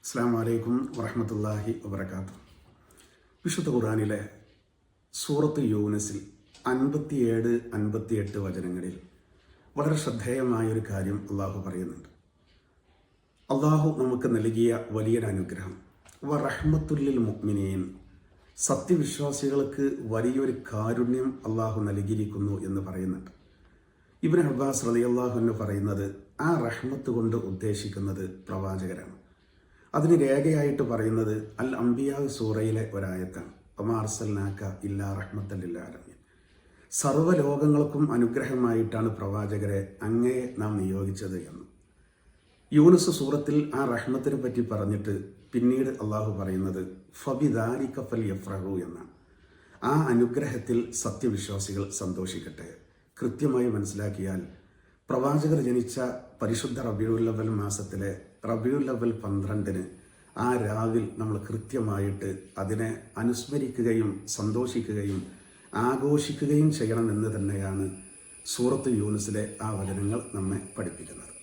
അസ്സലാമു അലൈക്കും വറഹ്മത്തുള്ളാഹി വബറകാതുഹു. വിശുദ്ധ ഖുർആനിലെ സൂറത്ത് യൂനുസിൽ 57-58 വചനങ്ങളിൽ വളരെ ശ്രദ്ധേയമായൊരു കാര്യം അള്ളാഹു പറയുന്നുണ്ട്. അള്ളാഹു നമുക്ക് നൽകിയ വലിയൊരു അനുഗ്രഹം വറഹ്മത്തുല്ലിൽ മുഅ്മിനീൻ, സത്യവിശ്വാസികൾക്ക് വലിയൊരു കാരുണ്യം അള്ളാഹു നൽകിയിരിക്കുന്നു എന്ന് പറയുന്നുണ്ട്. ഇബ്നു അബ്ബാസ് റളിയല്ലാഹു അൻഹു പറയുന്നത് ആ റഹ്മത്ത് കൊണ്ട് ഉദ്ദേശിക്കുന്നത് പ്രവാചകരാണ്. അതിന് രേഖയായിട്ട് പറയുന്നത് അൽ അംബിയാ സൂറയിലെ ഒരായത്താണ്. വമാ അർസൽനാക ഇല്ലാ റഹ്മത്തൽ ലിൽ ആലമീൻ. സർവ്വലോകങ്ങൾക്കും അനുഗ്രഹമായിട്ടാണ് പ്രവാചകരെ അങ്ങയെ നാം നിയോഗിച്ചത് എന്ന്. യൂനുസ് സൂറത്തിൽ ആ റഹ്മത്തിനെ പറ്റി പറഞ്ഞിട്ട് പിന്നീട് അള്ളാഹു പറയുന്നത് ഫബിദാലിക ഫൽയഫ്റഹു എന്നാണ്. ആ അനുഗ്രഹത്തിൽ സത്യവിശ്വാസികൾ സന്തോഷിക്കട്ടെ. കൃത്യമായി മനസ്സിലാക്കിയാൽ പ്രവാചകർ ജനിച്ച പരിശുദ്ധ റബീഉൽ അവ്വൽ മാസത്തിലെ റബീഉൽ അവ്വൽ 12-ന് ആ രാവിൽ നമ്മൾ കൃത്യമായിട്ട് അതിനെ അനുസ്മരിക്കുകയും സന്തോഷിക്കുകയും ആഘോഷിക്കുകയും ചെയ്യണമെന്ന് തന്നെയാണ് സൂറത്ത് യൂനുസിലെ ആ വചനങ്ങൾ നമ്മെ പഠിപ്പിക്കുന്നത്.